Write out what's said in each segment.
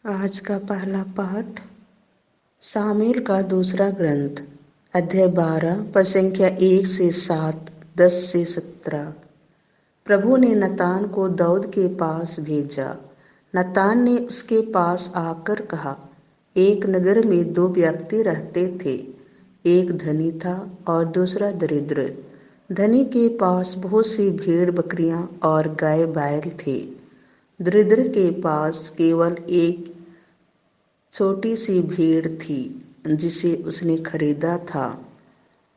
आज का पहला पाठ सामुएल का दूसरा ग्रंथ अध्याय 12 पद संख्या 1 से 7, 10 से 17। प्रभु ने नतान को दाऊद के पास भेजा। नतान ने उसके पास आकर कहा, एक नगर में दो व्यक्ति रहते थे, एक धनी था और दूसरा दरिद्र। धनी के पास बहुत सी भेड़ बकरियां और गाय बैल थे। दरिद्र के पास केवल एक छोटी सी भेड़ थी जिसे उसने खरीदा था।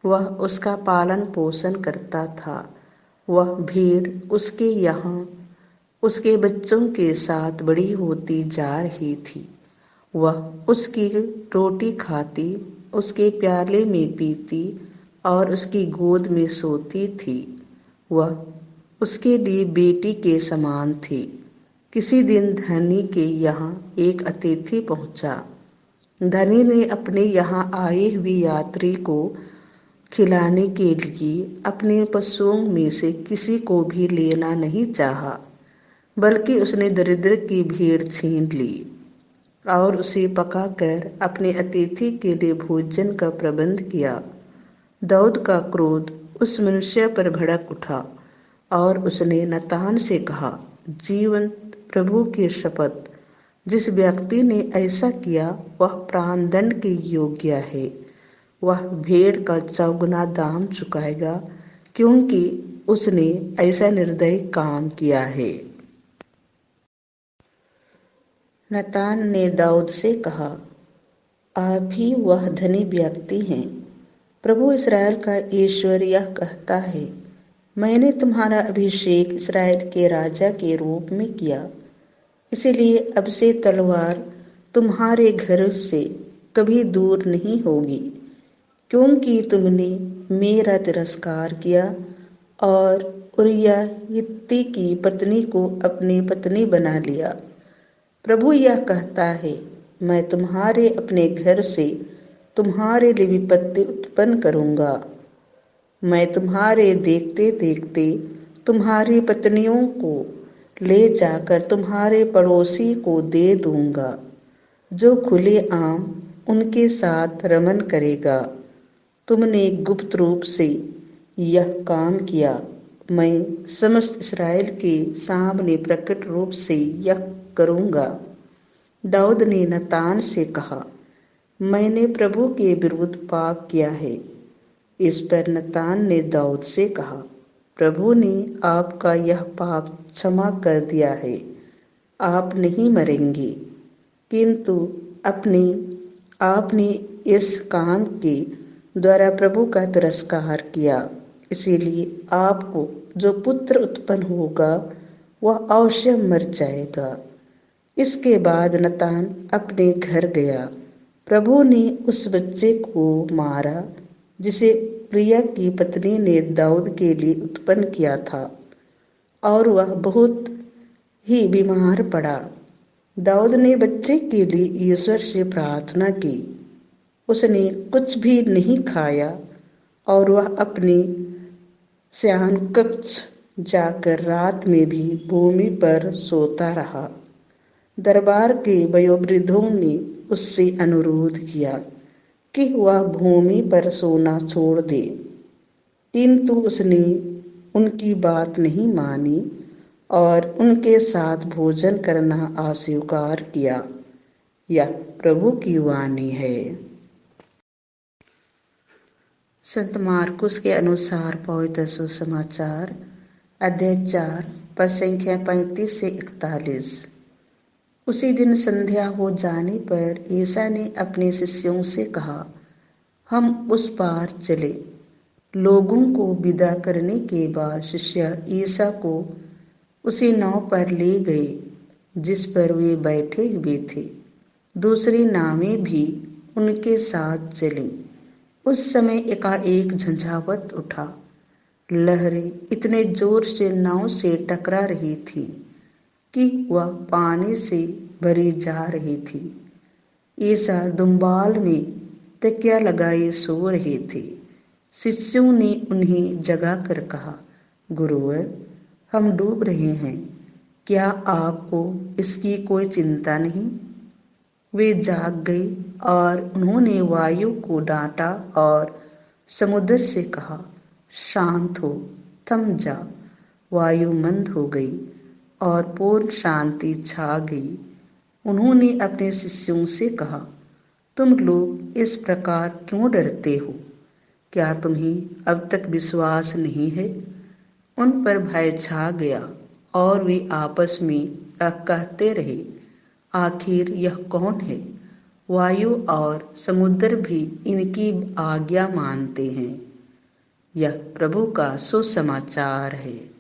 वह उसका पालन पोषण करता था। वह भेड़ उसके यहाँ उसके बच्चों के साथ बड़ी होती जा रही थी। वह उसकी रोटी खाती, उसके प्याले में पीती और उसकी गोद में सोती थी। वह उसके लिए बेटी के समान थी। किसी दिन धनी के यहाँ एक अतिथि पहुंचा। धनी ने अपने यहाँ आए हुए यात्री को खिलाने के लिए अपने पशुओं में से किसी को भी लेना नहीं चाहा, बल्कि उसने दरिद्र की भेड़ छीन ली और उसे पकाकर अपने अतिथि के लिए भोजन का प्रबंध किया। दाऊद का क्रोध उस मनुष्य पर भड़क उठा और उसने नतान से कहा, जीवंत प्रभु की शपथ, जिस व्यक्ति ने ऐसा किया वह प्राणदंड के योग्य है। वह भेड़ का 4 गुना दाम चुकाएगा, क्योंकि उसने ऐसा निर्दयी काम किया है। नतान ने दाऊद से कहा, आप ही वह धनी व्यक्ति हैं। प्रभु इस्राएल का ईश्वर यह कहता है, मैंने तुम्हारा अभिषेक इस्राएल के राजा के रूप में किया, इसलिए अब से तलवार तुम्हारे घर से कभी दूर नहीं होगी, क्योंकि तुमने मेरा तिरस्कार किया और उरिय्याह हित्ती की पत्नी को अपनी पत्नी बना लिया। प्रभु यह कहता है, मैं तुम्हारे अपने घर से तुम्हारे लिए विपत्ति उत्पन्न करूंगा। मैं तुम्हारे देखते देखते तुम्हारी पत्नियों को ले जाकर तुम्हारे पड़ोसी को दे दूंगा, जो खुलेआम उनके साथ रमन करेगा। तुमने गुप्त रूप से यह काम किया, मैं समस्त इस्राएल के सामने प्रकट रूप से यह करूंगा। दाऊद ने नतान से कहा, मैंने प्रभु के विरुद्ध पाप किया है। इस पर नतान ने दाऊद से कहा, प्रभु ने आपका यह पाप क्षमा कर दिया है, आप नहीं मरेंगे। किंतु आपने इस काम के द्वारा प्रभु का तिरस्कार किया, इसीलिए आपको जो पुत्र उत्पन्न होगा वह अवश्य मर जाएगा। इसके बाद नतान अपने घर गया। प्रभु ने उस बच्चे को मारा जिसे उरिय्याह की पत्नी ने दाऊद के लिए उत्पन्न किया था, और वह बहुत ही बीमार पड़ा। दाऊद ने बच्चे के लिए ईश्वर से प्रार्थना की। उसने कुछ भी नहीं खाया और वह अपने शयन कक्ष जाकर रात में भी भूमि पर सोता रहा। दरबार के वयोवृद्धों ने उससे अनुरोध किया कि वह भूमि पर सोना छोड़ दे, किंतु उसने उनकी बात नहीं मानी और उनके साथ भोजन करना अस्वीकार किया। यह प्रभु की वाणी है। संत मार्कुस के अनुसार पवित्र सुसमाचार अध्याय 4 पद संख्या 35 से 41। उसी दिन संध्या हो जाने पर ईसा ने अपने शिष्यों से कहा, हम उस पार चले। लोगों को विदा करने के बाद शिष्य ईसा को उसी नाव पर ले गए जिस पर वे बैठे हुए थे। दूसरी नावें भी उनके साथ चली। उस समय एकाएक झंझावात उठा। लहरें इतने जोर से नाव से टकरा रही थी कि वह पानी से भरी जा रही थी। ईसा दुम्बाल में तकिया लगाए सो रहे थे। शिष्यों ने उन्हें जगाकर कहा, गुरुवर, हम डूब रहे हैं, क्या आपको इसकी कोई चिंता नहीं? वे जाग गई और उन्होंने वायु को डांटा और समुद्र से कहा, शांत हो, थम जा। वायु मंद हो गई और पूर्ण शांति छा गई। उन्होंने अपने शिष्यों से कहा, तुम लोग इस प्रकार क्यों डरते हो? क्या तुम्हें अब तक विश्वास नहीं है? उन पर भय छा गया और वे आपस में यह कहते रहे, आखिर यह कौन है? वायु और समुद्र भी इनकी आज्ञा मानते हैं। यह प्रभु का सुसमाचार है।